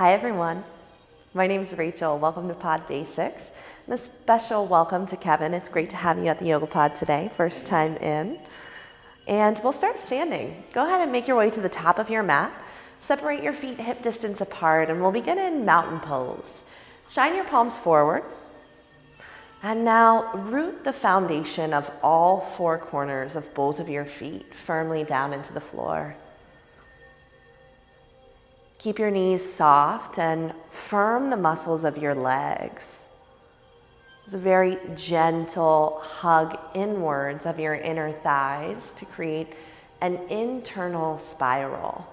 Hi everyone, my name is Rachel. Welcome to Pod Basics. And a special welcome to Kevin. It's great to have you at the YogaPod today, first time in. And we'll start standing. Go ahead and make your way to the top of your mat. Separate your feet hip distance apart and we'll begin in mountain pose. Shine your palms forward. And now root the foundation of all four corners of both of your feet firmly down into the floor. Keep your knees soft and firm the muscles of your legs. It's a very gentle hug inwards of your inner thighs to create an internal spiral,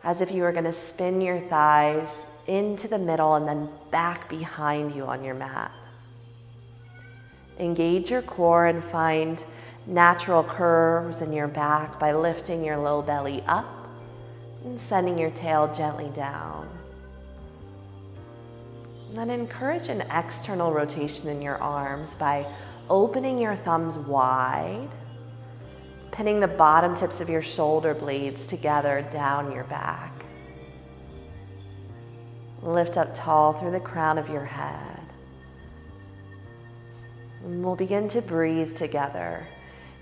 as if you were going to spin your thighs into the middle and then back behind you on your mat. Engage your core and find natural curves in your back by lifting your low belly up and sending your tail gently down. And then encourage an external rotation in your arms by opening your thumbs wide, pinning the bottom tips of your shoulder blades together down your back. Lift up tall through the crown of your head. And we'll begin to breathe together.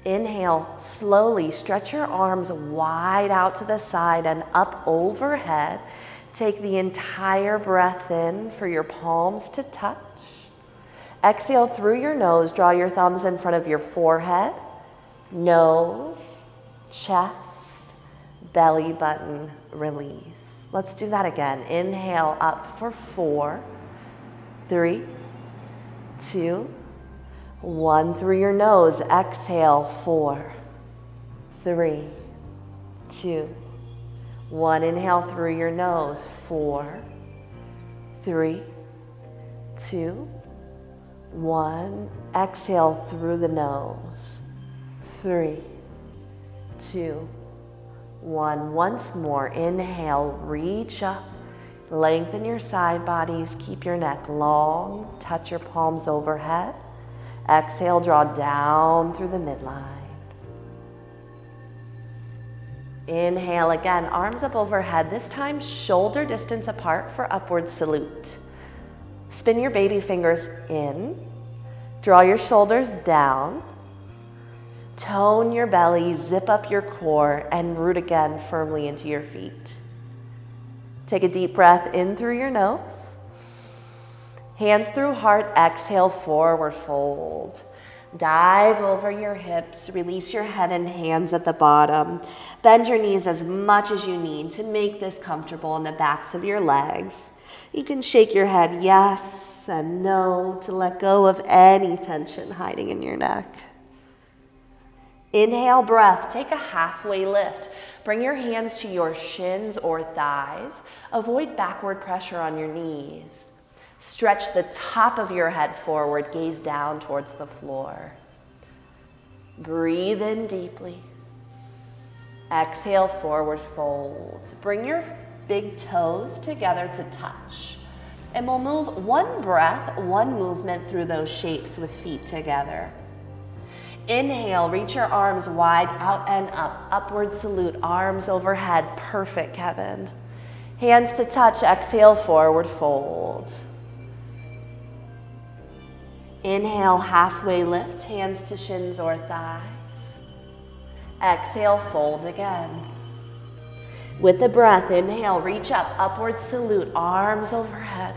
Inhale, slowly stretch your arms wide out to the side and up overhead. Take the entire breath in for your palms to touch. Exhale through your nose, draw your thumbs in front of your forehead, nose, chest, belly button, release. Let's do that again. Inhale up for 4, 3, 2, 1 through your nose. Exhale, 4, 3, 2, 1. Inhale through your nose. 4, 3, 2, 1. Exhale through the nose. 3, 2, 1. Once more. Inhale, reach up. Lengthen your side bodies. Keep your neck long. Touch your palms overhead. Exhale, draw down through the midline. Inhale again, arms up overhead, this time shoulder distance apart for upward salute. Spin your baby fingers in, draw your shoulders down, tone your belly, zip up your core, and root again firmly into your feet. Take a deep breath in through your nose. Hands through heart, exhale, forward fold. Dive over your hips, release your head and hands at the bottom. Bend your knees as much as you need to make this comfortable in the backs of your legs. You can shake your head yes and no to let go of any tension hiding in your neck. Inhale, breath, take a halfway lift. Bring your hands to your shins or thighs. Avoid backward pressure on your knees. Stretch the top of your head forward, gaze down towards the floor. Breathe in deeply. Exhale, forward fold. Bring your big toes together to touch. And we'll move one breath, one movement through those shapes with feet together. Inhale, reach your arms wide out and up. Upward salute, arms overhead. Perfect, Kevin. Hands to touch, exhale, forward fold. Inhale, halfway lift, hands to shins or thighs. Exhale, fold again. With the breath, inhale, reach up, upward salute, arms overhead.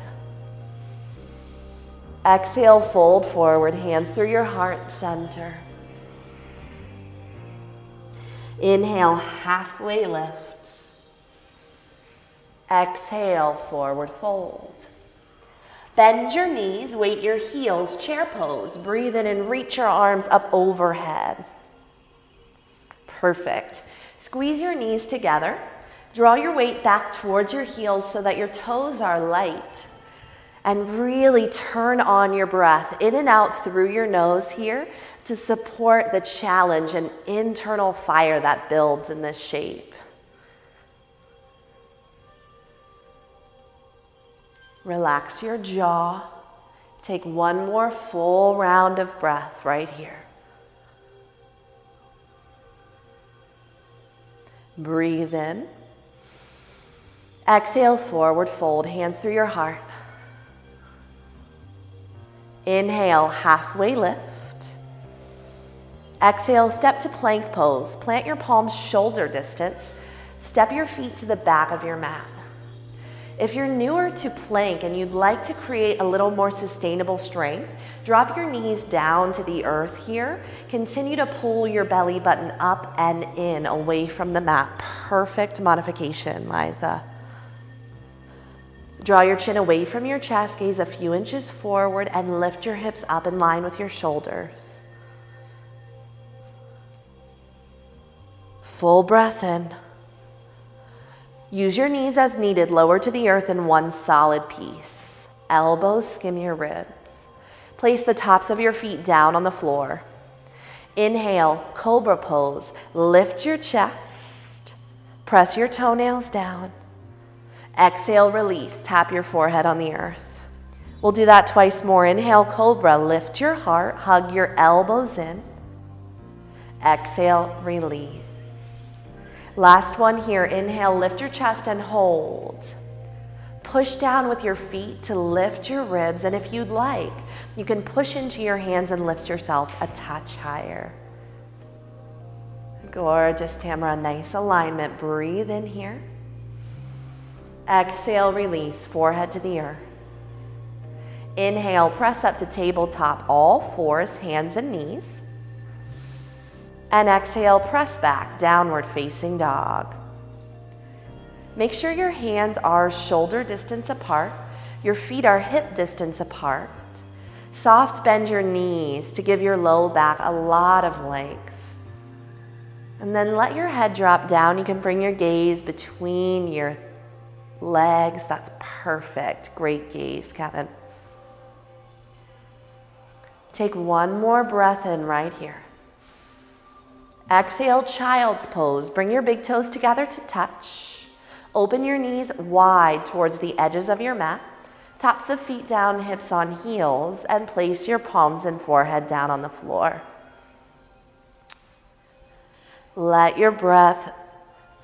Exhale, fold forward, hands through your heart center. Inhale, halfway lift. Exhale, forward fold. Bend your knees, weight your heels, chair pose. Breathe in and reach your arms up overhead. Perfect. Squeeze your knees together. Draw your weight back towards your heels so that your toes are light. And really turn on your breath in and out through your nose here to support the challenge and internal fire that builds in this shape. Relax your jaw. Take one more full round of breath right here. Breathe in. Exhale, forward fold, hands through your heart. Inhale, halfway lift. Exhale, step to plank pose. Plant your palms shoulder distance. Step your feet to the back of your mat. If you're newer to plank and you'd like to create a little more sustainable strength, drop your knees down to the earth here. Continue to pull your belly button up and in, away from the mat. Perfect modification, Liza. Draw your chin away from your chest, gaze a few inches forward, and lift your hips up in line with your shoulders. Full breath in. Use your knees as needed, lower to the earth in one solid piece. Elbows skim your ribs. Place the tops of your feet down on the floor. Inhale, cobra pose. Lift your chest. Press your toenails down. Exhale, release. Tap your forehead on the earth. We'll do that twice more. Inhale, cobra. Lift your heart. Hug your elbows in. Exhale, release. Last one here. Inhale, lift your chest and hold. Push down with your feet to lift your ribs, and if you'd like, you can push into your hands and lift yourself a touch higher. Gorgeous, Tamara. Nice alignment. Breathe in here. Exhale, release. Forehead to the earth. Inhale, press up to tabletop, all fours, hands and knees. And exhale, press back, downward facing dog. Make sure your hands are shoulder distance apart. Your feet are hip distance apart. Soft bend your knees to give your low back a lot of length. And then let your head drop down. You can bring your gaze between your legs. That's perfect. Great gaze, Kevin. Take one more breath in right here. Exhale, child's pose. Bring your big toes together to touch. Open your knees wide towards the edges of your mat. Tops of feet down, hips on heels, and place your palms and forehead down on the floor. Let your breath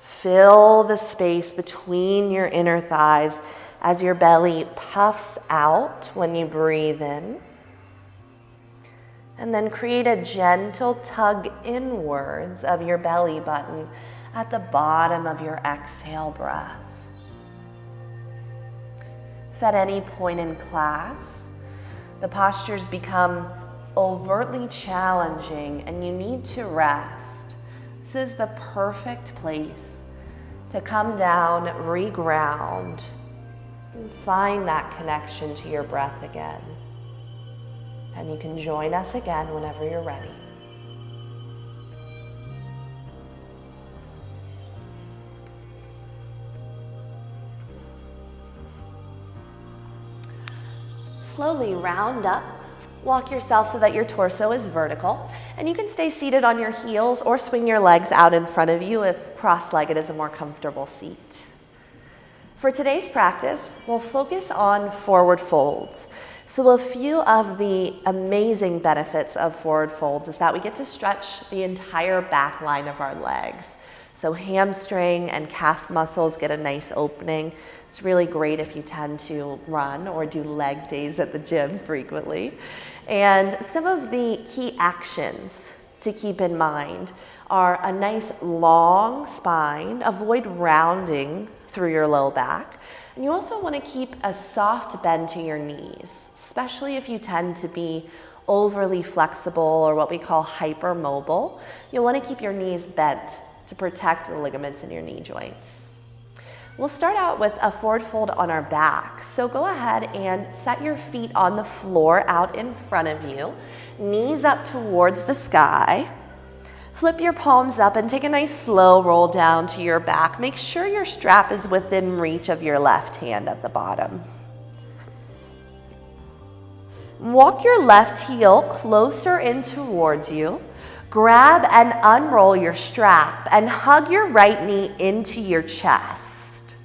fill the space between your inner thighs as your belly puffs out when you breathe in. And then create a gentle tug inwards of your belly button at the bottom of your exhale breath. If at any point in class the postures become overtly challenging and you need to rest, this is the perfect place to come down, reground, and find that connection to your breath again. And you can join us again whenever you're ready. Slowly round up. Walk yourself so that your torso is vertical. And you can stay seated on your heels or swing your legs out in front of you if cross-legged is a more comfortable seat. For today's practice, we'll focus on forward folds. So a few of the amazing benefits of forward folds is that we get to stretch the entire back line of our legs. So hamstring and calf muscles get a nice opening. It's really great if you tend to run or do leg days at the gym frequently. And some of the key actions to keep in mind are a nice long spine, avoid rounding through your low back. And you also want to keep a soft bend to your knees, especially if you tend to be overly flexible or what we call hypermobile. You'll want to keep your knees bent to protect the ligaments in your knee joints. We'll start out with a forward fold on our back. So go ahead and set your feet on the floor out in front of you, knees up towards the sky. Flip your palms up and take a nice slow roll down to your back. Make sure your strap is within reach of your left hand at the bottom. Walk your left heel closer in towards you. Grab and unroll your strap and hug your right knee into your chest.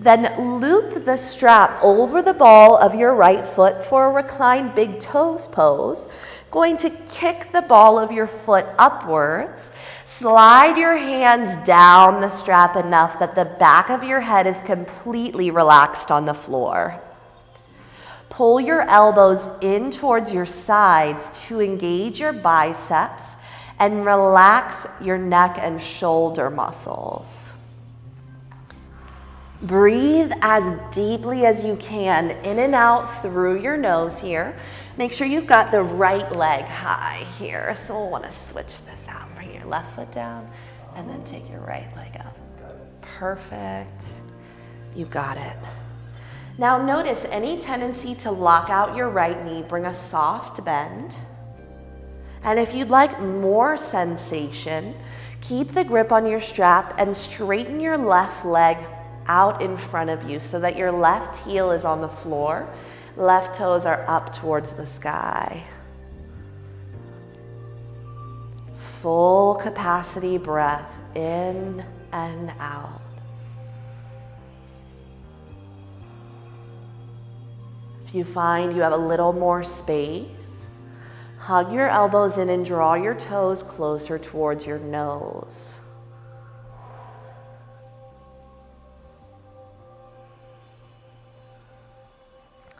Then loop the strap over the ball of your right foot for a reclined big toes pose. Going to kick the ball of your foot upwards. Slide your hands down the strap enough that the back of your head is completely relaxed on the floor. Pull your elbows in towards your sides to engage your biceps and relax your neck and shoulder muscles. Breathe as deeply as you can in and out through your nose here. Make sure you've got the right leg high here. So we'll want to switch this out. Bring your left foot down and then take your right leg up. Perfect. You got it. Now notice any tendency to lock out your right knee, bring a soft bend. And if you'd like more sensation, keep the grip on your strap and straighten your left leg out in front of you so that your left heel is on the floor, left toes are up towards the sky. Full capacity breath in and out. If you find you have a little more space, hug your elbows in and draw your toes closer towards your nose.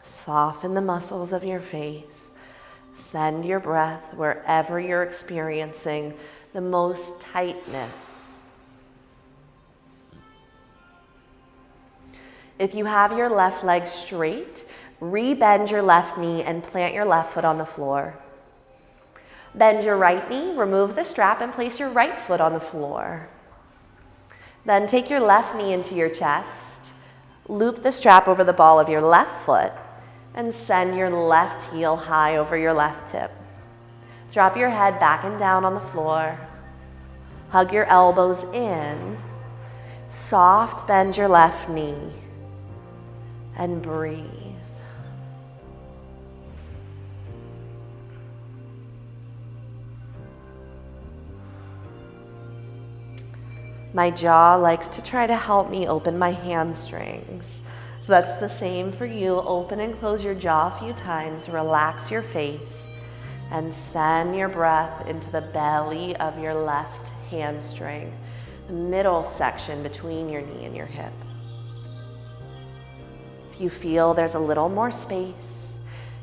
Soften the muscles of your face. Send your breath wherever you're experiencing the most tightness. If you have your left leg straight, re-bend your left knee and plant your left foot on the floor. Bend your right knee, remove the strap, and place your right foot on the floor. Then take your left knee into your chest, loop the strap over the ball of your left foot, and send your left heel high over your left hip. Drop your head back and down on the floor. Hug your elbows in. Soft bend your left knee. And breathe. My jaw likes to try to help me open my hamstrings. So that's the same for you. Open and close your jaw a few times. Relax your face and send your breath into the belly of your left hamstring, the middle section between your knee and your hip. If you feel there's a little more space,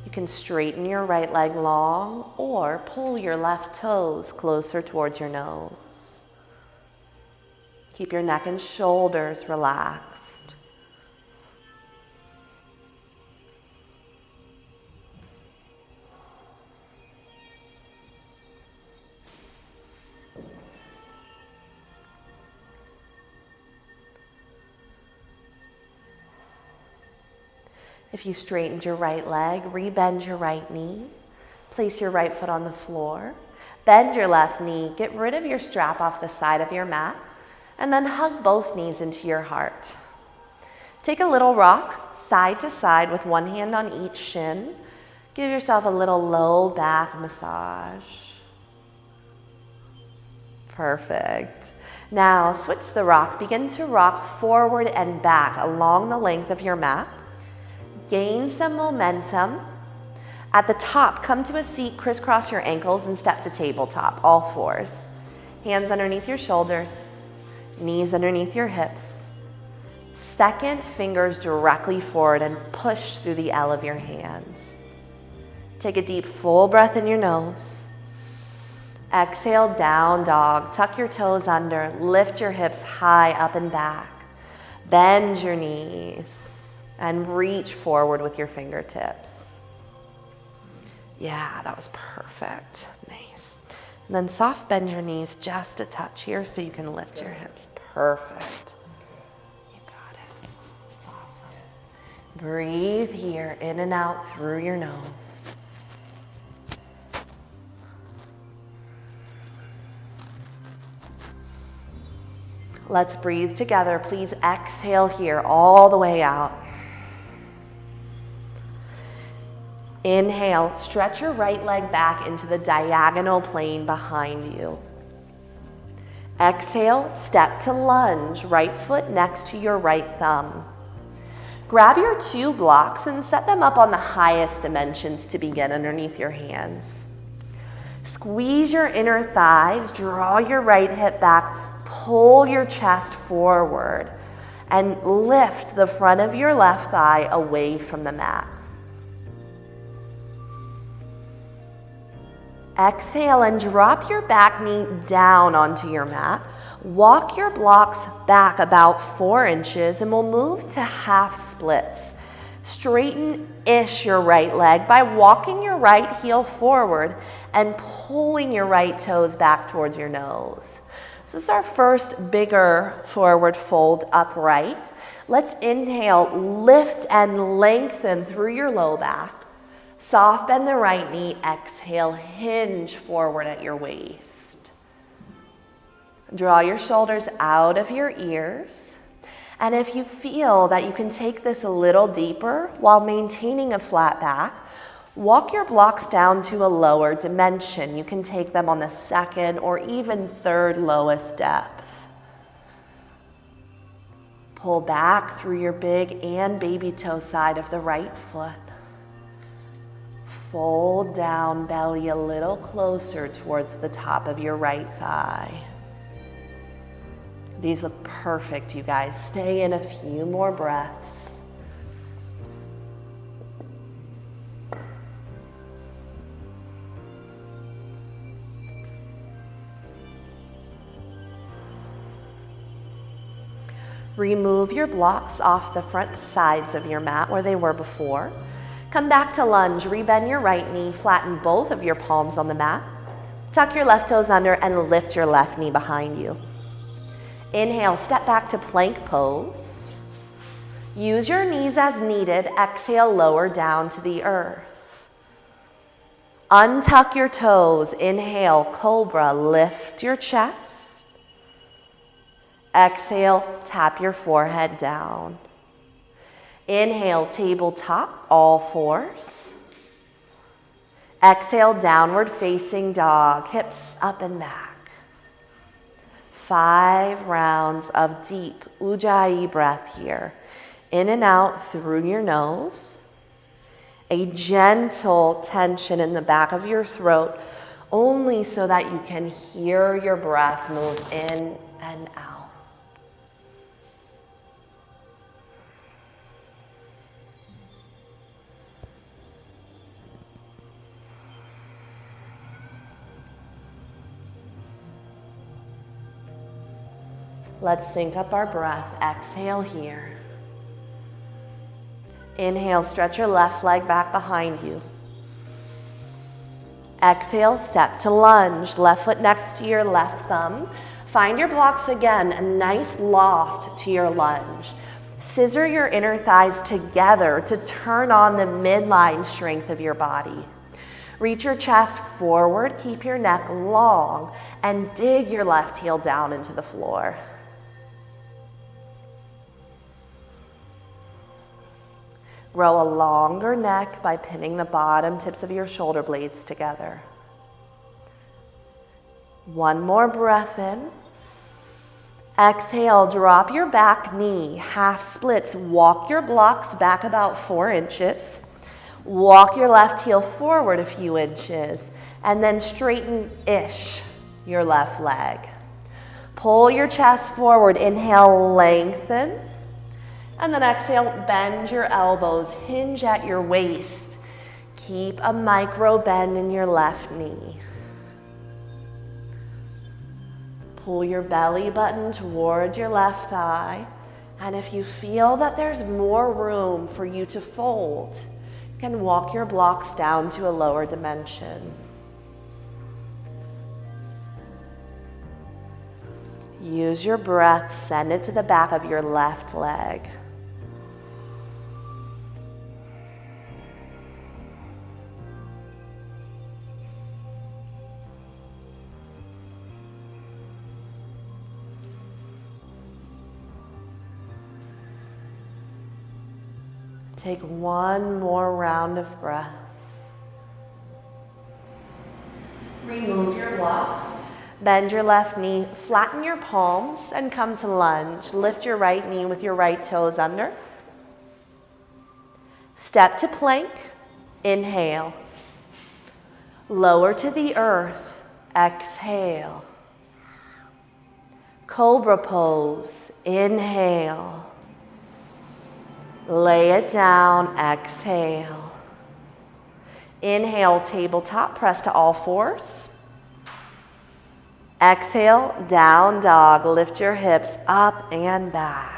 you can straighten your right leg long or pull your left toes closer towards your nose. Keep your neck and shoulders relaxed. If you straightened your right leg, re-bend your right knee. Place your right foot on the floor. Bend your left knee. Get rid of your strap off the side of your mat. And then hug both knees into your heart. Take a little rock side to side with one hand on each shin. Give yourself a little low back massage. Perfect. Now switch the rock. Begin to rock forward and back along the length of your mat. Gain some momentum. At the top, come to a seat, crisscross your ankles and step to tabletop, all fours. Hands underneath your shoulders, knees underneath your hips. Second, fingers directly forward and push through the L of your hands. Take a deep, full breath in your nose. Exhale, down dog. Tuck your toes under, lift your hips high up and back. Bend your knees. And reach forward with your fingertips. Yeah, that was perfect. Nice. And then soft bend your knees just a touch here so you can lift your hips. Perfect. You got it. That's awesome. Breathe here, in and out through your nose. Let's breathe together. Please exhale here all the way out. Inhale, stretch your right leg back into the diagonal plane behind you. Exhale, step to lunge, right foot next to your right thumb. Grab your 2 blocks and set them up on the highest dimensions to begin underneath your hands. Squeeze your inner thighs, draw your right hip back, pull your chest forward, and lift the front of your left thigh away from the mat. Exhale and drop your back knee down onto your mat. Walk your blocks back about 4 inches and we'll move to half splits. Straighten-ish your right leg by walking your right heel forward and pulling your right toes back towards your nose. So this is our first bigger forward fold upright. Let's inhale, lift and lengthen through your low back. Soft bend the right knee, exhale, hinge forward at your waist. Draw your shoulders out of your ears. And if you feel that you can take this a little deeper while maintaining a flat back, walk your blocks down to a lower dimension. You can take them on the 2nd or even 3rd lowest depth. Pull back through your big and baby toe side of the right foot. Fold down, belly a little closer towards the top of your right thigh. These look perfect, you guys. Stay in a few more breaths. Remove your blocks off the front sides of your mat where they were before. Come back to lunge, rebend your right knee, flatten both of your palms on the mat. Tuck your left toes under and lift your left knee behind you. Inhale, step back to plank pose. Use your knees as needed. Exhale, lower down to the earth. Untuck your toes. Inhale, cobra, lift your chest. Exhale, tap your forehead down. Inhale, tabletop, all 4s. Exhale, downward facing dog, hips up and back. 5 rounds of deep Ujjayi breath here. In and out through your nose. A gentle tension in the back of your throat, only so that you can hear your breath move in and out. Let's sync up our breath. Exhale here. Inhale, stretch your left leg back behind you. Exhale, step to lunge. Left foot next to your left thumb. Find your blocks again, a nice loft to your lunge. Scissor your inner thighs together to turn on the midline strength of your body. Reach your chest forward, keep your neck long, and dig your left heel down into the floor. Grow a longer neck by pinning the bottom tips of your shoulder blades together. One more breath in. Exhale, drop your back knee, half splits. Walk your blocks back about 4 inches. Walk your left heel forward a few inches, and then straighten-ish your left leg. Pull your chest forward. Inhale, lengthen. And then exhale, bend your elbows, hinge at your waist. Keep a micro bend in your left knee. Pull your belly button towards your left thigh. And if you feel that there's more room for you to fold, you can walk your blocks down to a lower dimension. Use your breath, send it to the back of your left leg. Take one more round of breath. Remove your blocks. Bend your left knee, flatten your palms, and come to lunge. Lift your right knee with your right toes under. Step to plank, inhale. Lower to the earth, exhale. Cobra pose, inhale. Lay it down, exhale. Inhale, tabletop, press to all fours. Exhale, down dog, lift your hips up and back.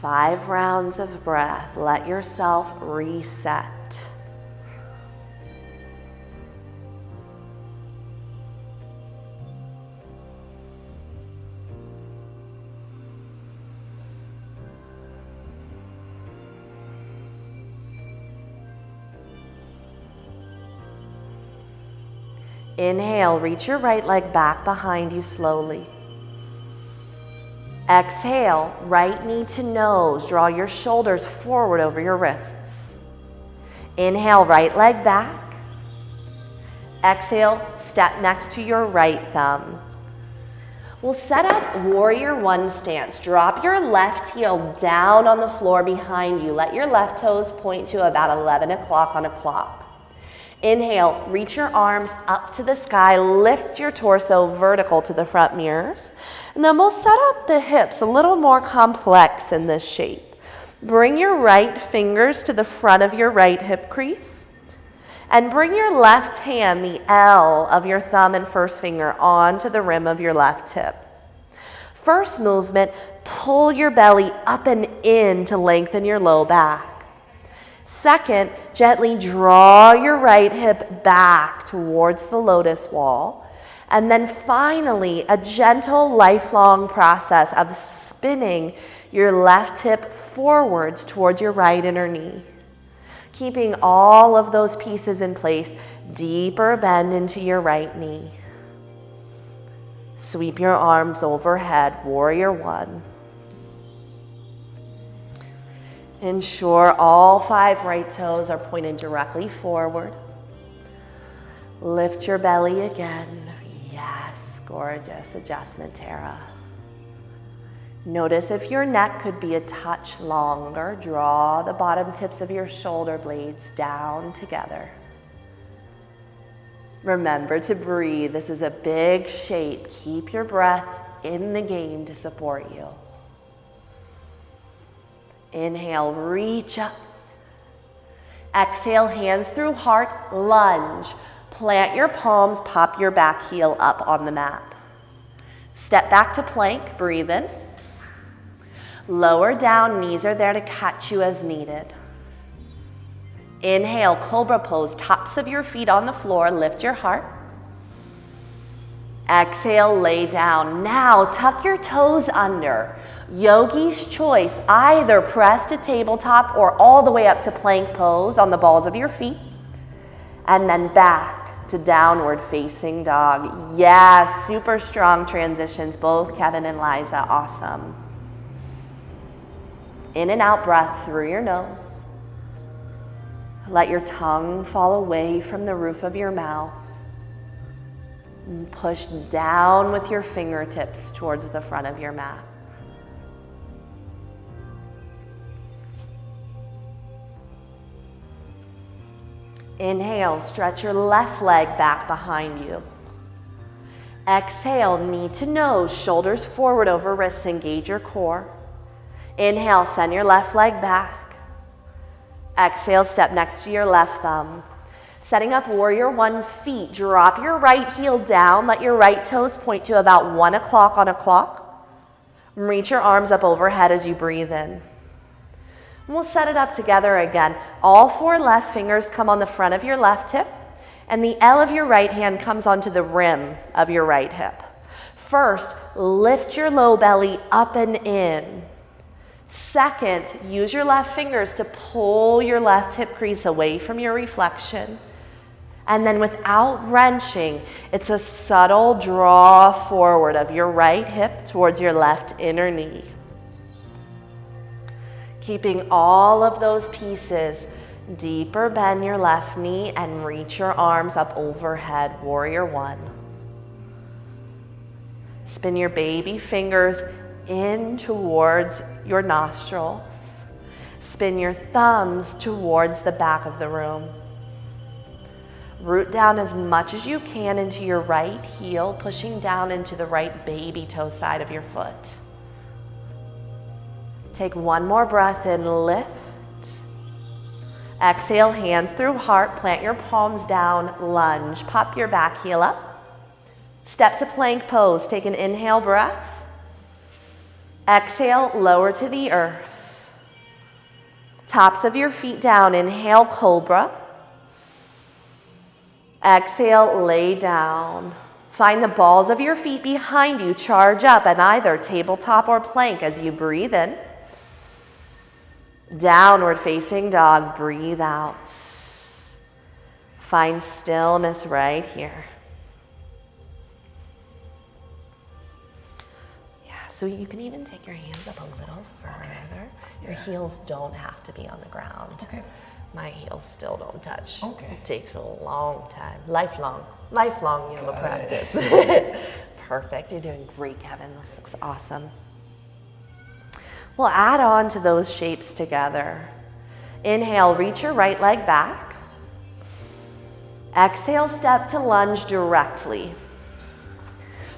5 rounds of breath, let yourself reset. Inhale, reach your right leg back behind you slowly. Exhale, right knee to nose. Draw your shoulders forward over your wrists. Inhale, right leg back. Exhale, step next to your right thumb. We'll set up warrior one stance. Drop your left heel down on the floor behind you. Let your left toes point to about 11 o'clock on a clock. Inhale, reach your arms up to the sky, lift your torso vertical to the front mirrors. And then we'll set up the hips a little more complex in this shape. Bring your right fingers to the front of your right hip crease. And bring your left hand, the L of your thumb and first finger, onto the rim of your left hip. First movement, pull your belly up and in to lengthen your low back. Second, gently draw your right hip back towards the lotus wall. And then finally, a gentle, lifelong process of spinning your left hip forwards towards your right inner knee. Keeping all of those pieces in place, deeper bend into your right knee. Sweep your arms overhead, warrior one. Ensure all 5 right toes are pointed directly forward. Lift your belly again. Yes, gorgeous adjustment, Tara. Notice if your neck could be a touch longer. Draw the bottom tips of your shoulder blades down together. Remember to breathe. This is a big shape. Keep your breath in the game to support you. Inhale, reach up. Exhale, hands through heart, lunge. Plant your palms, pop your back heel up on the mat. Step back to plank, breathe in. Lower down, knees are there to catch you as needed. Inhale, cobra pose, tops of your feet on the floor, lift your heart. Exhale, lay down. Now, tuck your toes under. Yogi's choice, either press to tabletop or all the way up to plank pose on the balls of your feet. And then back to downward facing dog. Yes, super strong transitions, both Kevin and Liza, awesome. In and out breath through your nose. Let your tongue fall away from the roof of your mouth. And push down with your fingertips towards the front of your mat. Inhale, stretch your left leg back behind you. Exhale, knee to nose, shoulders forward over wrists, engage your core. Inhale, send your left leg back. Exhale, step next to your left thumb. Setting up warrior one feet, drop your right heel down, let your right toes point to about 1 o'clock on a clock. Reach your arms up overhead as you breathe in. And we'll set it up together again. All 4 left fingers come on the front of your left hip, and the L of your right hand comes onto the rim of your right hip. First, lift your low belly up and in. Second, use your left fingers to pull your left hip crease away from your reflection. And then without wrenching, it's a subtle draw forward of your right hip towards your left inner knee. Keeping all of those pieces, deeper bend your left knee and reach your arms up overhead, warrior one. Spin your baby fingers in towards your nostrils. Spin your thumbs towards the back of the room. Root down as much as you can into your right heel, pushing down into the right baby toe side of your foot. Take one more breath in, lift. Exhale, hands through heart, plant your palms down, lunge. Pop your back heel up. Step to plank pose, take an inhale breath. Exhale, lower to the earth. Tops of your feet down, inhale, cobra. Exhale, lay down. Find the balls of your feet behind you, charge up at either tabletop or plank as you breathe in. Downward facing dog, breathe out. Find stillness right here. Yeah, so you can even take your hands up a little further. Okay. Your heels don't have to be on the ground. Okay. My heels still don't touch. Okay. It takes a long time. Lifelong yoga practice. Perfect. You're doing great, Kevin. This looks awesome. We'll add on to those shapes together. Inhale, reach your right leg back. Exhale, step to lunge directly.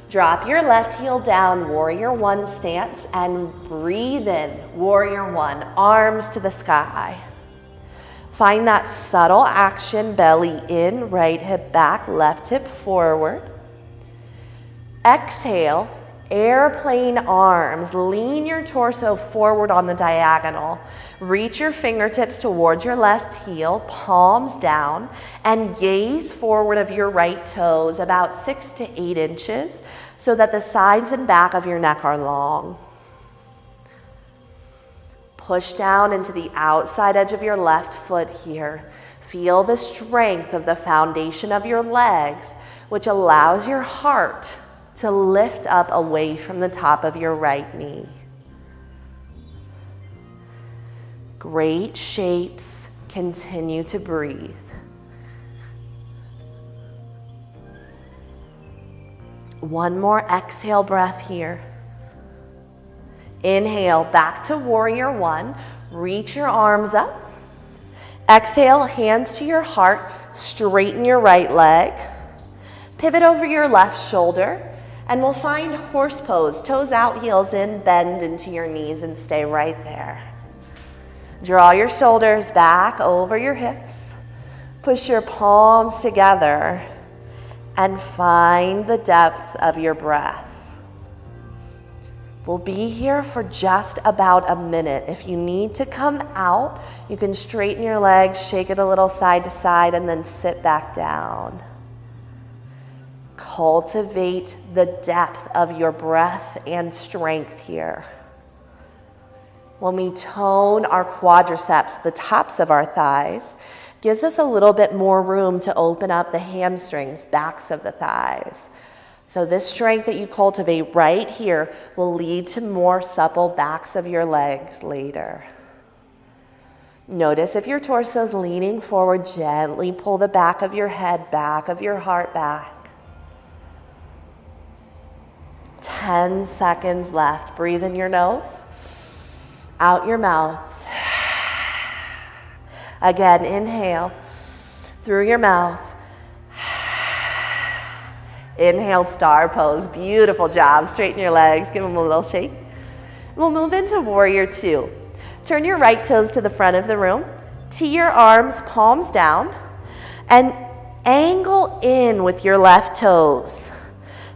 Drop your left heel down, warrior one stance, and breathe in, warrior one, arms to the sky. Find that subtle action, belly in, right hip back, left hip forward. Exhale, airplane arms, lean your torso forward on the diagonal. Reach your fingertips towards your left heel, palms down, and gaze forward of your right toes about 6 to 8 inches so that the sides and back of your neck are long. Push down into the outside edge of your left foot here. Feel the strength of the foundation of your legs, which allows your heart to lift up away from the top of your right knee. Great shapes. Continue to breathe. One more exhale breath here. Inhale, back to warrior one. Reach your arms up. Exhale, hands to your heart. Straighten your right leg. Pivot over your left shoulder. And we'll find horse pose, toes out, heels in, bend into your knees and stay right there. Draw your shoulders back over your hips. Push your palms together and find the depth of your breath. We'll be here for just about a minute. If you need to come out, you can straighten your legs, shake it a little side to side, and then sit back down. Cultivate the depth of your breath and strength here. When we tone our quadriceps, the tops of our thighs, gives us a little bit more room to open up the hamstrings, backs of the thighs. So this strength that you cultivate right here will lead to more supple backs of your legs later. Notice if your torso is leaning forward, gently pull the back of your head, back of your heart back. 10 seconds left. Breathe in your nose, out your mouth. Again, inhale through your mouth. Inhale, star pose. Beautiful job. Straighten your legs. Give them a little shake. We'll move into warrior two. Turn your right toes to the front of the room. Tee your arms, palms down, and angle in with your left toes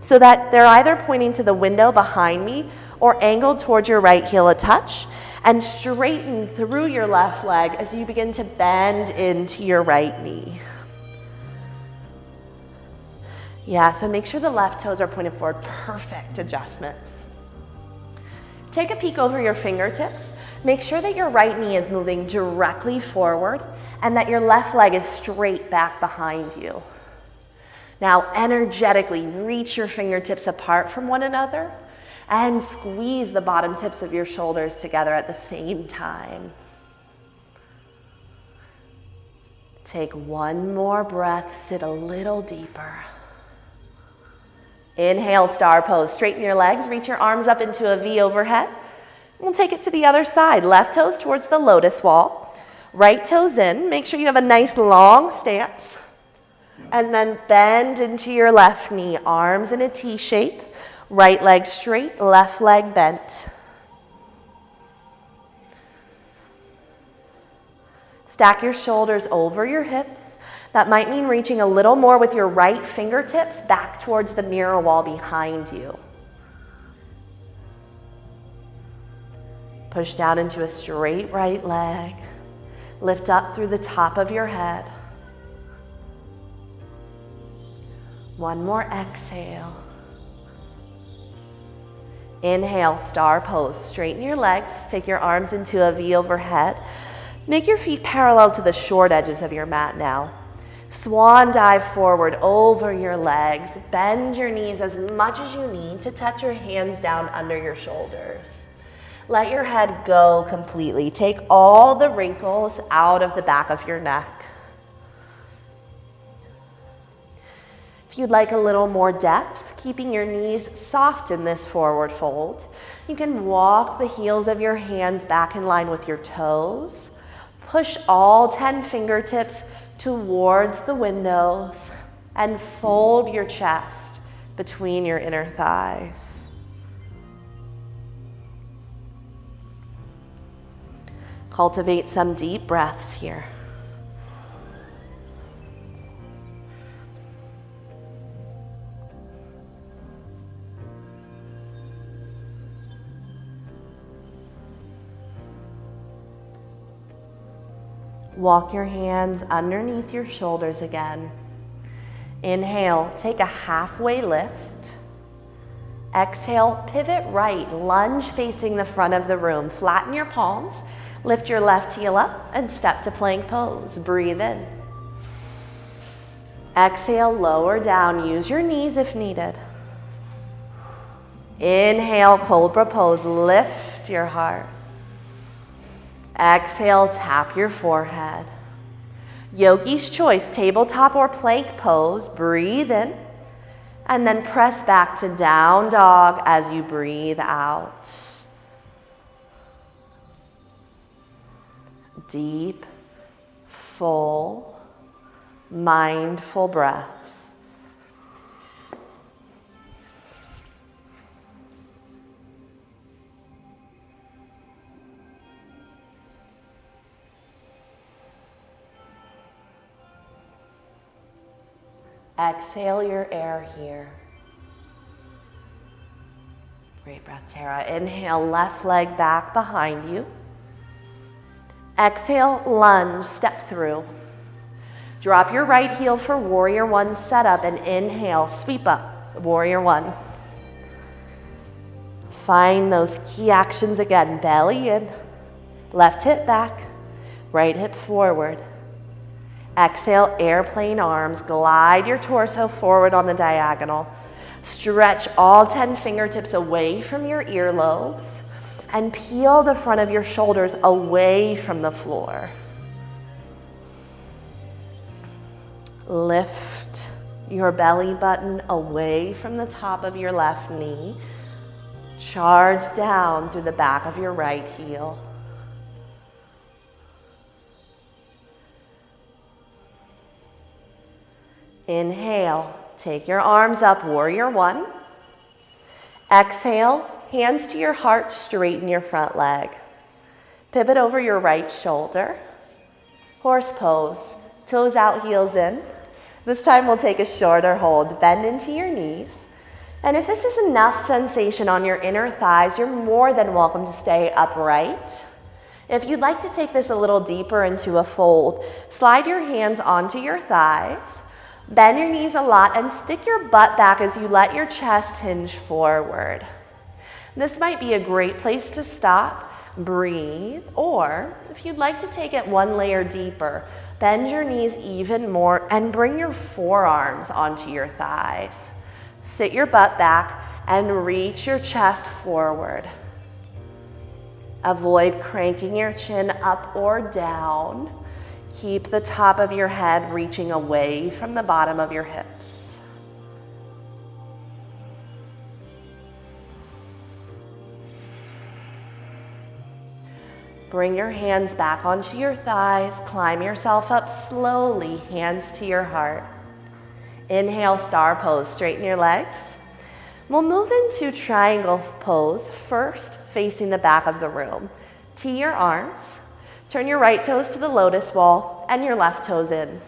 so that they're either pointing to the window behind me or angled towards your right heel a touch, and straighten through your left leg as you begin to bend into your right knee. Yeah, so make sure the left toes are pointed forward. Perfect adjustment. Take a peek over your fingertips. Make sure that your right knee is moving directly forward and that your left leg is straight back behind you. Now, energetically reach your fingertips apart from one another and squeeze the bottom tips of your shoulders together at the same time. Take one more breath, sit a little deeper. Inhale, star pose. Straighten your legs, reach your arms up into a V overhead. We'll take it to the other side. Left toes towards the lotus wall. Right toes in. Make sure you have a nice long stance. And then bend into your left knee. Arms in a T shape. Right leg straight, left leg bent. Stack your shoulders over your hips. That might mean reaching a little more with your right fingertips back towards the mirror wall behind you. Push down into a straight right leg. Lift up through the top of your head. One more exhale. Inhale, star pose. Straighten your legs. Take your arms into a V overhead. Make your feet parallel to the short edges of your mat now. Swan dive forward over your legs. Bend your knees as much as you need to touch your hands down under your shoulders. Let your head go completely. Take all the wrinkles out of the back of your neck. If you'd like a little more depth, keeping your knees soft in this forward fold, you can walk the heels of your hands back in line with your toes. Push all 10 fingertips towards the windows and fold your chest between your inner thighs. Cultivate some deep breaths here. Walk your hands underneath your shoulders again. Inhale, take a halfway lift. Exhale, pivot right, lunge facing the front of the room. Flatten your palms, lift your left heel up and step to plank pose. Breathe in. Exhale, lower down. Use your knees if needed. Inhale, cobra pose. Lift your heart. Exhale, tap your forehead. Yogi's choice, tabletop or plank pose. Breathe in. And then press back to down dog as you breathe out. Deep, full, mindful breaths. Exhale your air here. Great breath, Tara. Inhale, left leg back behind you. Exhale, lunge, step through. Drop your right heel for warrior one setup and inhale, sweep up, warrior one. Find those key actions again. Belly in, left hip back, right hip forward. Exhale, airplane arms. Glide your torso forward on the diagonal. Stretch all 10 fingertips away from your earlobes and peel the front of your shoulders away from the floor. Lift your belly button away from the top of your left knee. Charge down through the back of your right heel. Inhale, take your arms up, warrior one. Exhale, hands to your heart, straighten your front leg. Pivot over your right shoulder. Horse pose, toes out, heels in. This time we'll take a shorter hold, bend into your knees. And if this is enough sensation on your inner thighs, you're more than welcome to stay upright. If you'd like to take this a little deeper into a fold, slide your hands onto your thighs. Bend your knees a lot and stick your butt back as you let your chest hinge forward. This might be a great place to stop, breathe, or if you'd like to take it one layer deeper, bend your knees even more and bring your forearms onto your thighs. Sit your butt back and reach your chest forward. Avoid cranking your chin up or down. Keep the top of your head reaching away from the bottom of your hips. Bring your hands back onto your thighs. Climb yourself up slowly, hands to your heart. Inhale, star pose. Straighten your legs. We'll move into triangle pose, first facing the back of the room. Tee your arms. Turn your right toes to the lotus wall and your left toes in.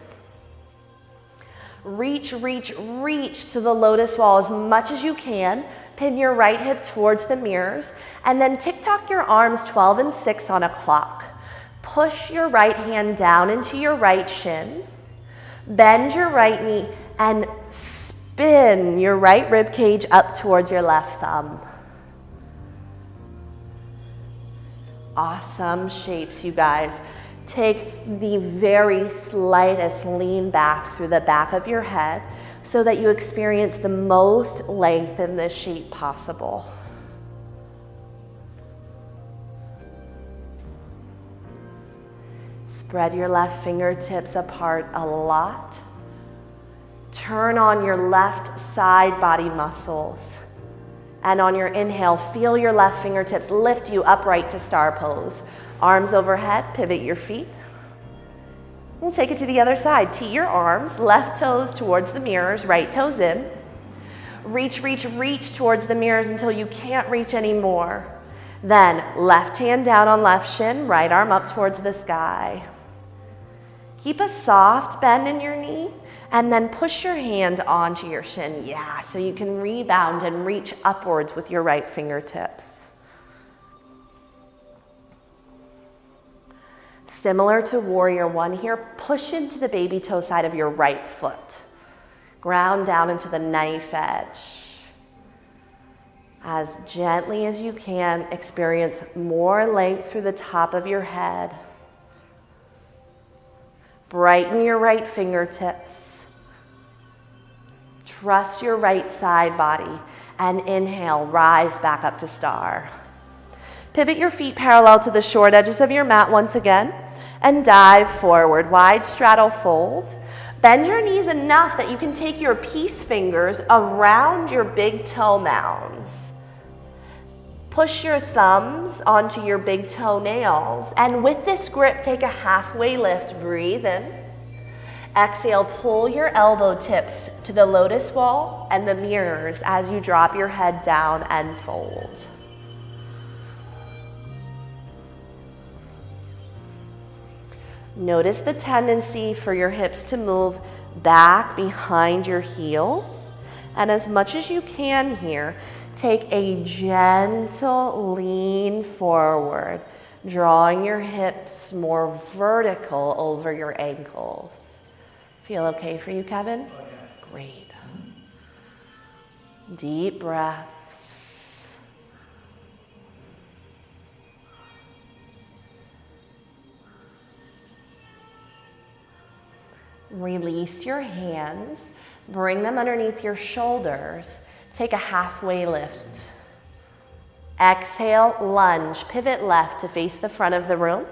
Reach, reach, reach to the lotus wall as much as you can. Pin your right hip towards the mirrors and then tick-tock your arms 12 and 6 on a clock. Push your right hand down into your right shin. Bend your right knee and spin your right rib cage up towards your left thumb. Awesome shapes, you guys. Take the very slightest lean back through the back of your head so that you experience the most length in this shape possible. Spread your left fingertips apart a lot. Turn on your left side body muscles. And on your inhale, feel your left fingertips lift you upright to star pose. Arms overhead, pivot your feet. We'll take it to the other side. Tee your arms, left toes towards the mirrors, right toes in. Reach, reach, reach towards the mirrors until you can't reach anymore. Then left hand down on left shin, right arm up towards the sky. Keep a soft bend in your knee and then push your hand onto your shin. Yeah, so you can rebound and reach upwards with your right fingertips. Similar to warrior one here, push into the baby toe side of your right foot. Ground down into the knife edge. As gently as you can, experience more length through the top of your head. Brighten your right fingertips. Trust your right side body and inhale, rise back up to star. Pivot your feet parallel to the short edges of your mat once again and dive forward. Wide straddle fold. Bend your knees enough that you can take your peace fingers around your big toe mounds. Push your thumbs onto your big toenails. And with this grip, take a halfway lift. Breathe in. Exhale, pull your elbow tips to the lotus wall and the mirrors as you drop your head down and fold. Notice the tendency for your hips to move back behind your heels. And as much as you can here, take a gentle lean forward, drawing your hips more vertical over your ankles. Feel okay for you, Kevin? Okay. Great. Deep breaths. Release your hands, bring them underneath your shoulders. Take a halfway lift. Exhale, lunge, pivot left to face the front of the room.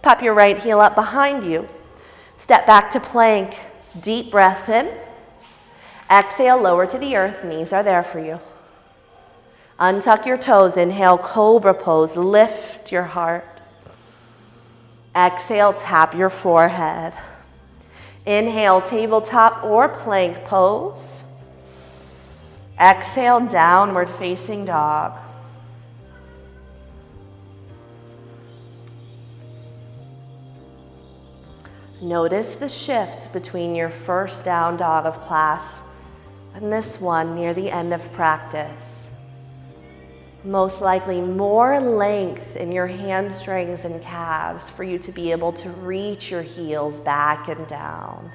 Pop your right heel up behind you. Step back to plank, deep breath in. Exhale, lower to the earth, knees are there for you. Untuck your toes, inhale, cobra pose, lift your heart. Exhale, tap your forehead. Inhale, tabletop or plank pose. Exhale, downward facing dog. Notice the shift between your first down dog of class and this one near the end of practice. Most likely more length in your hamstrings and calves for you to be able to reach your heels back and down.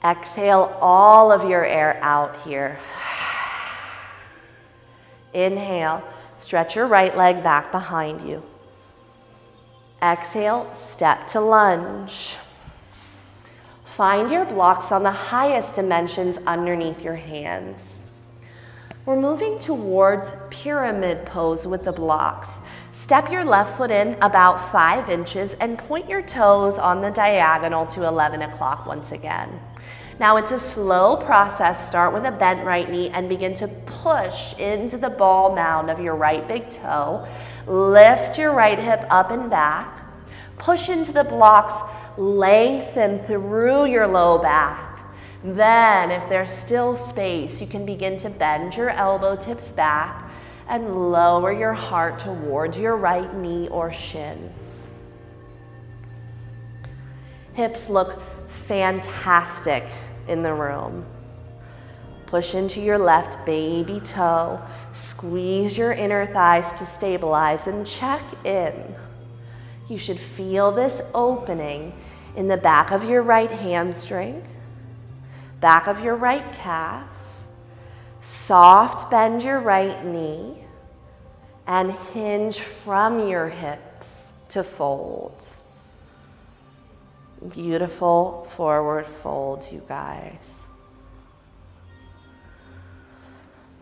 Exhale all of your air out here. Inhale, stretch your right leg back behind you. Exhale, step to lunge. Find your blocks on the highest dimensions underneath your hands. We're moving towards pyramid pose with the blocks. Step your left foot in about 5 inches and point your toes on the diagonal to 11 o'clock once again. Now it's a slow process. Start with a bent right knee and begin to push into the ball mound of your right big toe. Lift your right hip up and back. Push into the blocks, lengthen through your low back. Then, if there's still space, you can begin to bend your elbow tips back and lower your heart towards your right knee or shin. Hips look fantastic in the room. Push into your left baby toe. Squeeze your inner thighs to stabilize and check in. You should feel this opening in the back of your right hamstring, back of your right calf. Soft bend your right knee and hinge from your hips to fold. Beautiful forward fold, you guys.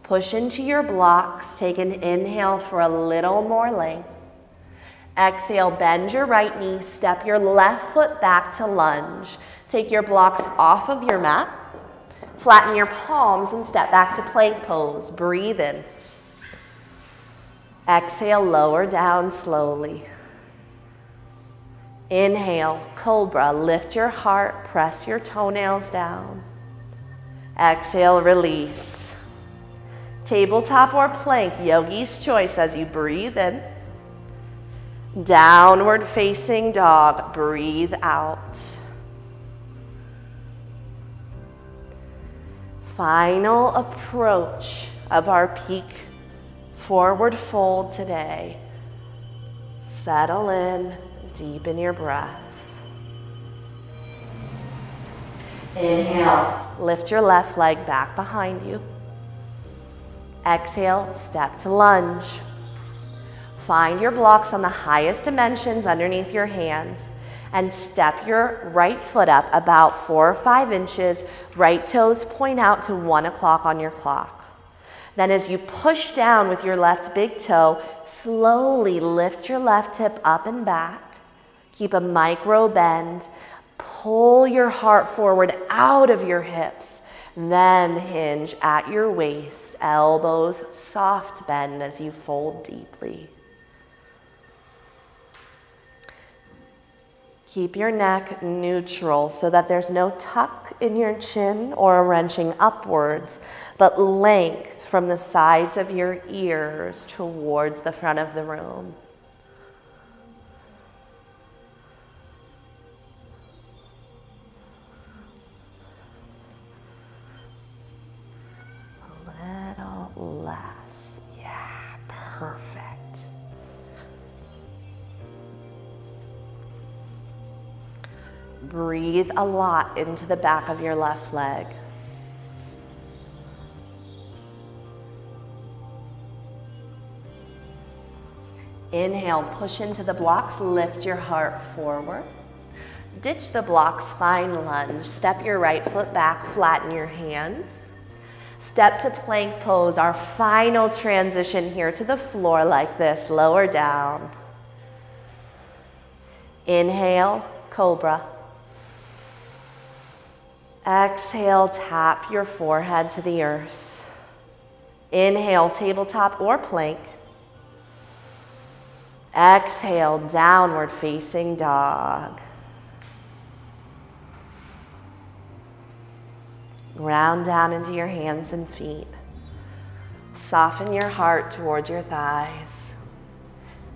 Push into your blocks. Take an inhale for a little more length. Exhale, bend your right knee. Step your left foot back to lunge. Take your blocks off of your mat. Flatten your palms and step back to plank pose. Breathe in. Exhale, lower down slowly. Inhale, cobra. Lift your heart, press your toenails down. Exhale, release. Tabletop or plank, yogi's choice as you breathe in. Downward facing dog, breathe out. Final approach of our peak forward fold today. Settle in, deepen your breath. Inhale, lift your left leg back behind you. Exhale, step to lunge. Find your blocks on the highest dimensions underneath your hands and step your right foot up about 4 or 5 inches. Right toes point out to 1 o'clock on your clock. Then as you push down with your left big toe, slowly lift your left hip up and back. Keep a micro bend. Pull your heart forward out of your hips. Then hinge at your waist, elbows soft bend as you fold deeply. Keep your neck neutral so that there's no tuck in your chin or a wrenching upwards, but length from the sides of your ears towards the front of the room. Less. Yeah, perfect. Breathe a lot into the back of your left leg. Inhale, push into the blocks, lift your heart forward. Ditch the blocks, find lunge. Step your right foot back, flatten your hands. Step to plank pose, our final transition here to the floor like this, lower down. Inhale, cobra. Exhale, tap your forehead to the earth. Inhale, tabletop or plank. Exhale, downward facing dog. Round down into your hands and feet. Soften your heart towards your thighs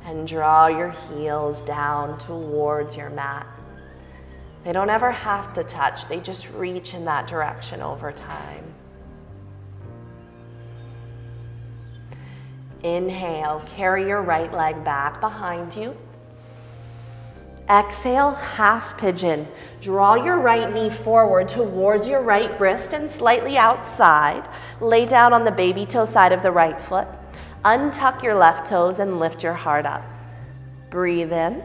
and draw your heels down towards your mat. They don't ever have to touch, they just reach in that direction over time. Inhale, carry your right leg back behind you. Exhale, half pigeon. Draw your right knee forward towards your right wrist and slightly outside. Lay down on the baby toe side of the right foot. Untuck your left toes and lift your heart up. Breathe in.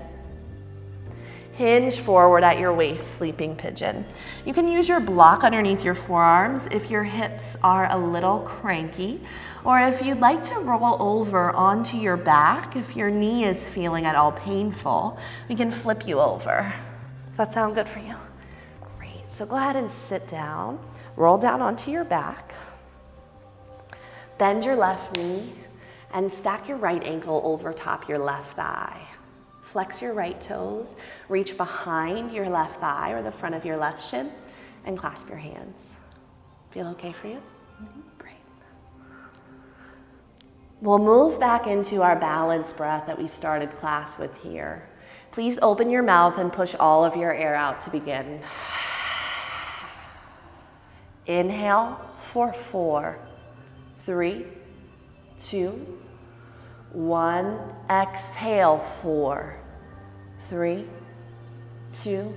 Hinge forward at your waist, sleeping pigeon. You can use your block underneath your forearms if your hips are a little cranky, or if you'd like to roll over onto your back, if your knee is feeling at all painful, we can flip you over. Does that sound good for you? Great. So go ahead and sit down, roll down onto your back, bend your left knee, and stack your right ankle over top your left thigh. Flex your right toes, reach behind your left thigh or the front of your left shin, and clasp your hands. Feel okay for you? Great. We'll move back into our balanced breath that we started class with here. Please open your mouth and push all of your air out to begin. Inhale for 4, 3, 2, 1. Exhale, 4, 3, 2,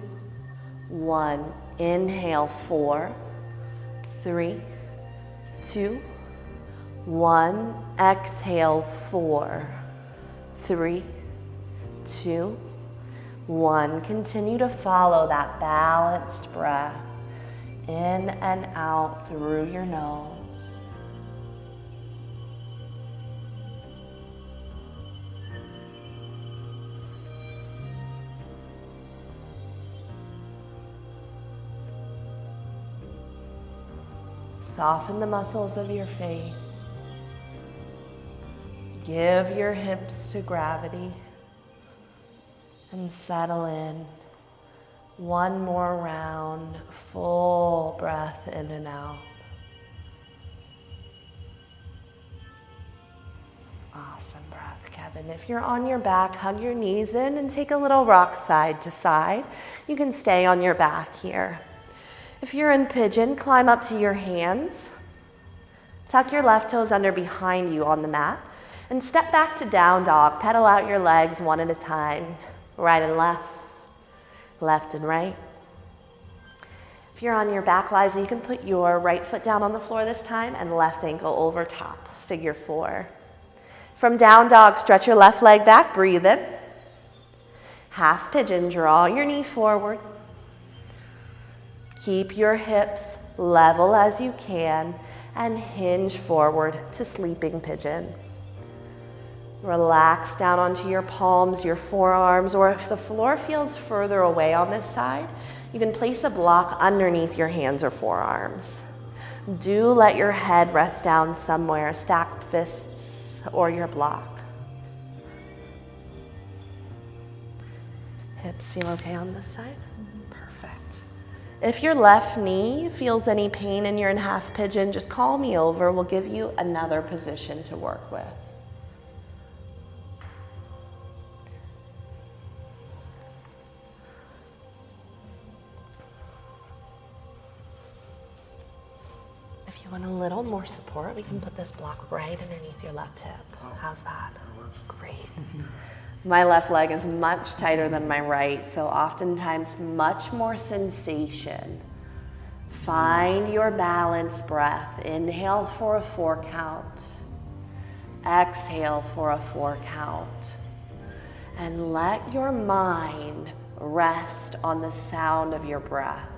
1. Inhale, 4, 3, 2, 1. Exhale, 4, 3, 2, 1. Continue to follow that balanced breath in and out through your nose. Soften the muscles of your face. Give your hips to gravity and settle in. One more round, full breath in and out. Awesome breath, Kevin. If you're on your back, hug your knees in and take a little rock side to side. You can stay on your back here. If you're in pigeon, climb up to your hands. Tuck your left toes under behind you on the mat and step back to down dog. Pedal out your legs one at a time, right and left, left and right. If you're on your back, Liza, you can put your right foot down on the floor this time and left ankle over top, figure 4. From down dog, stretch your left leg back, breathe in. Half pigeon, draw your knee forward. Keep your hips level as you can and hinge forward to sleeping pigeon. Relax down onto your palms, your forearms, or if the floor feels further away on this side, you can place a block underneath your hands or forearms. Do let your head rest down somewhere, stacked fists or your block. Hips feel okay on this side? Perfect. If your left knee feels any pain and you're in half pigeon, just call me over. We'll give you another position to work with. If you want a little more support, we can put this block right underneath your left hip. How's that? Great. My left leg is much tighter than my right, so oftentimes much more sensation. Find your balanced breath. Inhale for a 4 count. Exhale for a 4 count. And let your mind rest on the sound of your breath.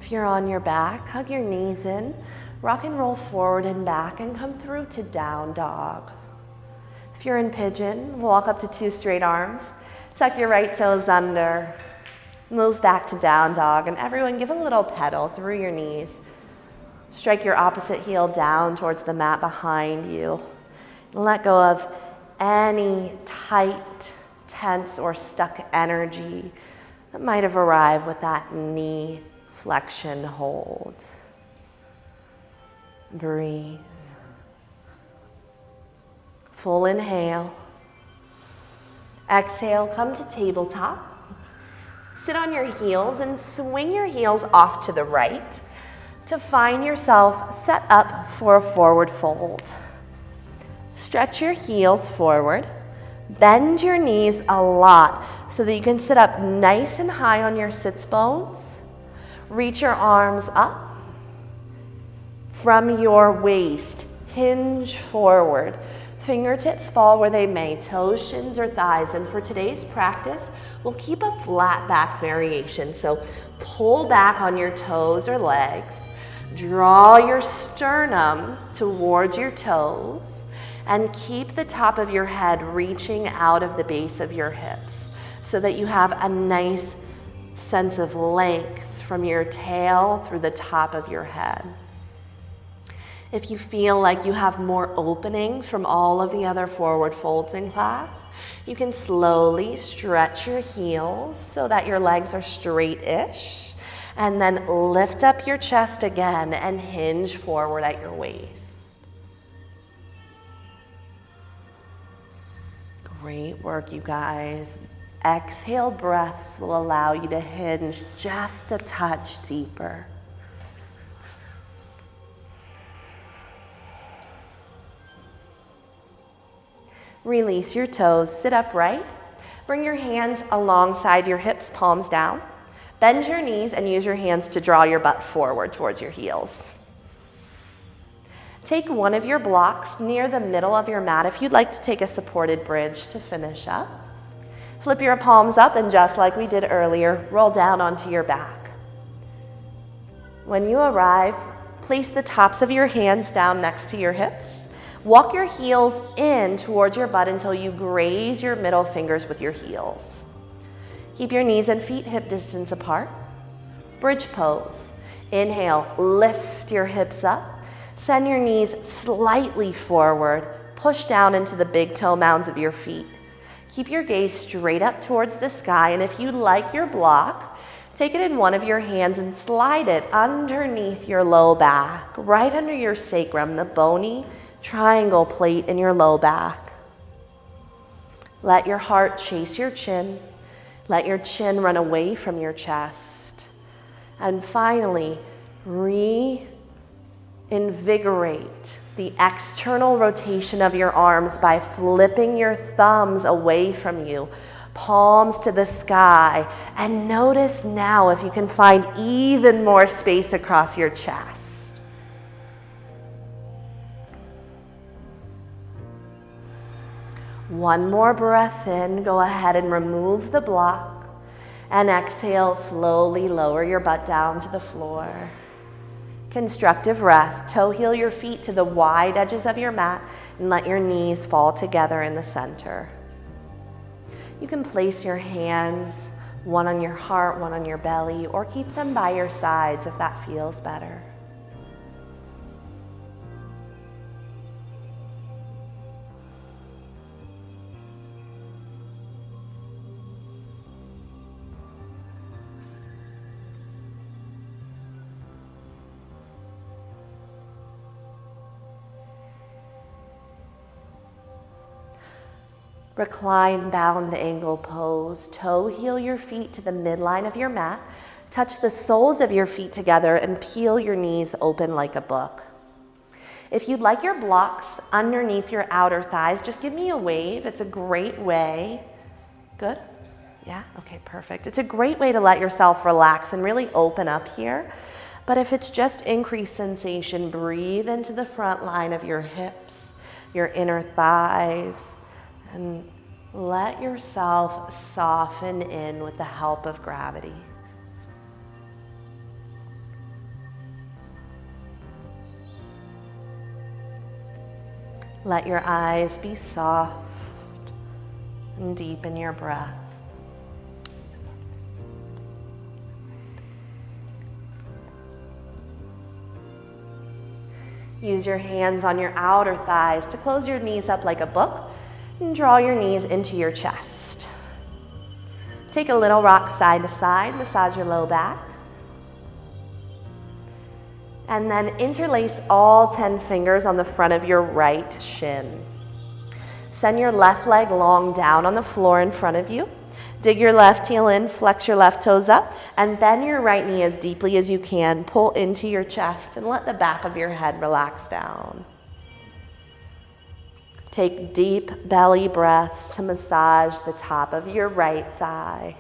If you're on your back, hug your knees in, rock and roll forward and back and come through to down dog. If you're in pigeon, walk up to 2 straight arms, tuck your right toes under, move back to down dog, and everyone give a little pedal through your knees. Strike your opposite heel down towards the mat behind you. And let go of any tight, tense, or stuck energy that might have arrived with that knee flexion hold. Breathe. Full inhale. Exhale, come to tabletop. Sit on your heels and swing your heels off to the right to find yourself set up for a forward fold. Stretch your heels forward, Bend your knees a lot so that you can sit up nice and high on your sits bones. Reach your arms up from your waist. Hinge forward. Fingertips fall where they may, toes, shins, or thighs. And for today's practice, we'll keep a flat back variation. So pull back on your toes or legs. Draw your sternum towards your toes. And keep the top of your head reaching out of the base of your hips so that you have a nice sense of length from your tail through the top of your head. If you feel like you have more opening from all of the other forward folds in class, you can slowly stretch your heels so that your legs are straight-ish, and then lift up your chest again and hinge forward at your waist. Great work, you guys. Exhale breaths will allow you to hinge just a touch deeper. Release your toes, sit upright. Bring your hands alongside your hips, palms down. Bend your knees and use your hands to draw your butt forward towards your heels. Take one of your blocks near the middle of your mat if you'd like to take a supported bridge to finish up. Flip your palms up and just like we did earlier, roll down onto your back. When you arrive, place the tops of your hands down next to your hips. Walk your heels in towards your butt until you graze your middle fingers with your heels. Keep your knees and feet hip distance apart. Bridge pose. Inhale, lift your hips up. Send your knees slightly forward. Push down into the big toe mounds of your feet. Keep your gaze straight up towards the sky, and if you like your block, take it in one of your hands and slide it underneath your low back, right under your sacrum, the bony triangle plate in your low back. Let your heart chase your chin. Let your chin run away from your chest. And finally, reinvigorate the external rotation of your arms by flipping your thumbs away from you, palms to the sky. And notice now if you can find even more space across your chest. One more breath in, go ahead and remove the block, and exhale, slowly lower your butt down to the floor. Constructive rest, toe heel your feet to the wide edges of your mat and let your knees fall together in the center. You can place your hands, one on your heart, one on your belly, or keep them by your sides if that feels better. Recline bound angle pose. Toe heel your feet to the midline of your mat. Touch the soles of your feet together and peel your knees open like a book. If you'd like your blocks underneath your outer thighs, just give me a wave. It's a great way. Good? Yeah? Okay, perfect. It's a great way to let yourself relax and really open up here. But if it's just increased sensation, breathe into the front line of your hips, your inner thighs, and let yourself soften in with the help of gravity. Let your eyes be soft and deepen your breath. Use your hands on your outer thighs to close your knees up like a book and draw your knees into your chest. Take a little rock side to side, massage your low back. And then interlace all 10 fingers on the front of your right shin. Send your left leg long down on the floor in front of you. Dig your left heel in, flex your left toes up, and bend your right knee as deeply as you can. Pull into your chest and let the back of your head relax down. Take deep belly breaths to massage the top of your right thigh.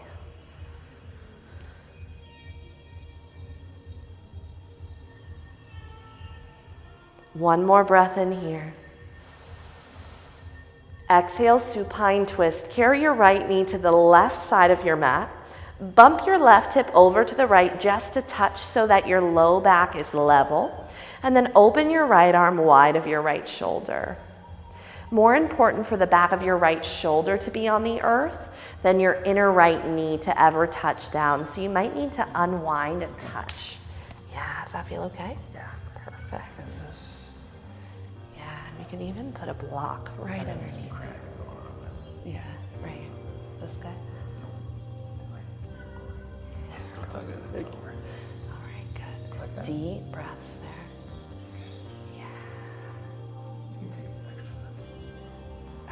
One more breath in here. Exhale, supine twist. Carry your right knee to the left side of your mat. Bump your left hip over to the right just a touch so that your low back is level. And then open your right arm wide of your right shoulder. More important for the back of your right shoulder to be on the earth than your inner right knee to ever touch down. So you might need to unwind and touch. Yeah, does that feel okay? Yeah. Perfect. Yeah, and we can even put a block right underneath. Yeah, right. This guy. All right, good. Like that? Deep breaths there. Yeah.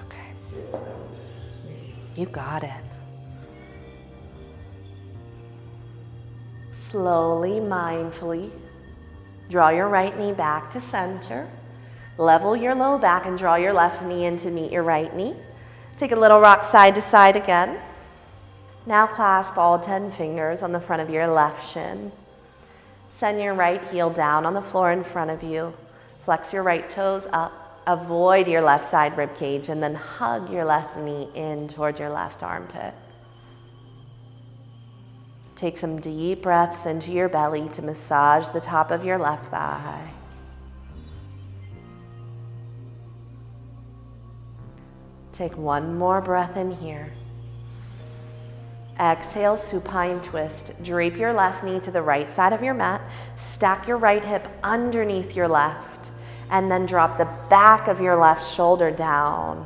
Okay. You got it. Slowly, mindfully, draw your right knee back to center. Level your low back and draw your left knee in to meet your right knee. Take a little rock side to side again. Now clasp all 10 fingers on the front of your left shin. Send your right heel down on the floor in front of you. Flex your right toes up. Avoid your left side rib cage and then hug your left knee in towards your left armpit. Take some deep breaths into your belly to massage the top of your left thigh. Take one more breath in here. Exhale, supine twist. Drape your left knee to the right side of your mat. Stack your right hip underneath your left. And then drop the back of your left shoulder down.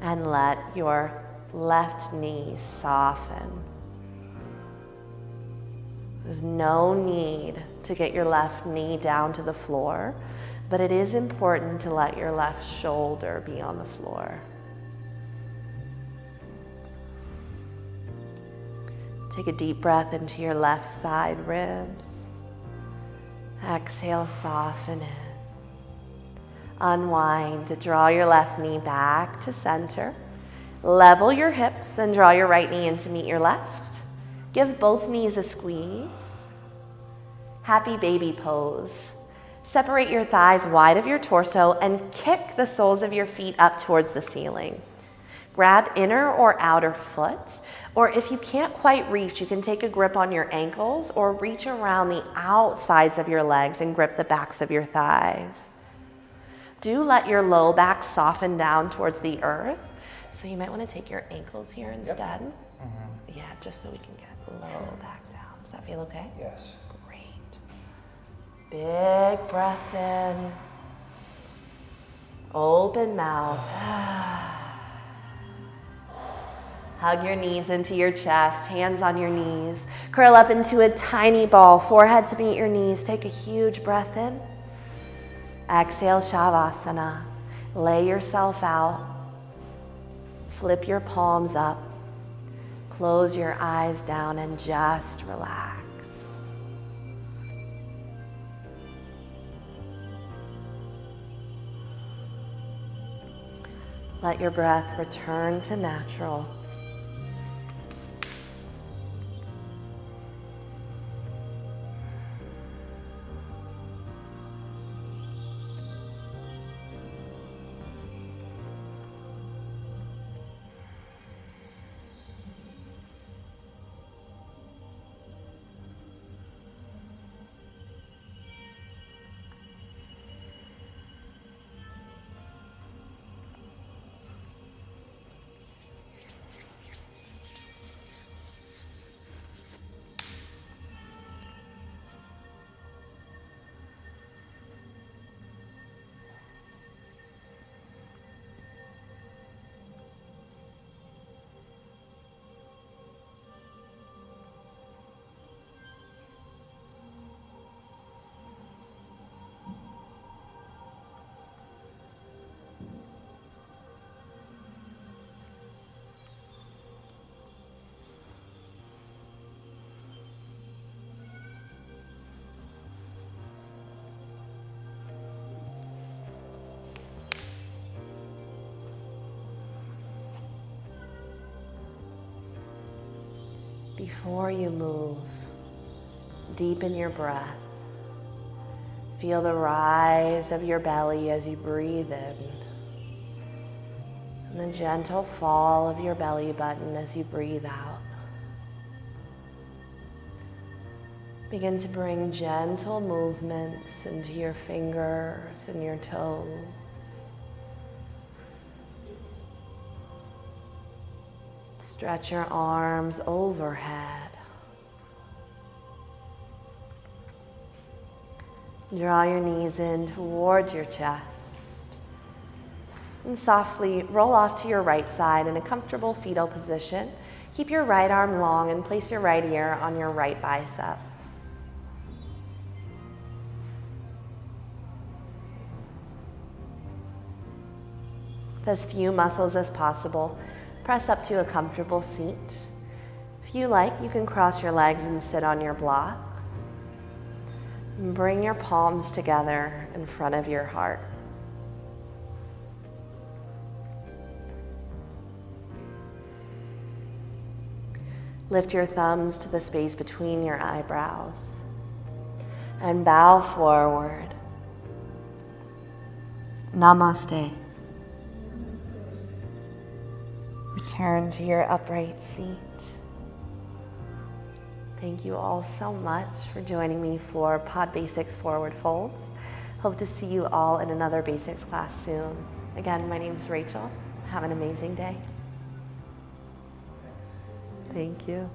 And let your left knee soften. There's no need to get your left knee down to the floor, but it is important to let your left shoulder be on the floor. Take a deep breath into your left side ribs. Exhale, soften it. Unwind to draw your left knee back to center. Level your hips and draw your right knee in to meet your left. Give both knees a squeeze. Happy baby pose. Separate your thighs wide of your torso and kick the soles of your feet up towards the ceiling. Grab inner or outer foot, or if you can't quite reach, you can take a grip on your ankles or reach around the outsides of your legs and grip the backs of your thighs. Do let your low back soften down towards the earth. So you might want to take your ankles here instead. Yep. Mm-hmm. Yeah, just so we can get low back down. Does that feel okay? Yes. Great. Big breath in. Open mouth. Hug your knees into your chest, hands on your knees. Curl up into a tiny ball, forehead to meet your knees. Take a huge breath in. Exhale, Shavasana. Lay yourself out. Flip your palms up. Close your eyes down and just relax. Let your breath return to natural. Before you move, deepen your breath. Feel the rise of your belly as you breathe in, and the gentle fall of your belly button as you breathe out. Begin to bring gentle movements into your fingers and your toes. Stretch your arms overhead. Draw your knees in towards your chest. And softly roll off to your right side in a comfortable fetal position. Keep your right arm long and place your right ear on your right bicep. With as few muscles as possible, press up to a comfortable seat. If you like, you can cross your legs and sit on your block. And bring your palms together in front of your heart. Lift your thumbs to the space between your eyebrows and bow forward. Namaste. Return to your upright seat. Thank you all so much for joining me for Pod Basics Forward Folds. Hope to see you all in another basics class soon. Again, my name is Rachel. Have an amazing day. Thank you.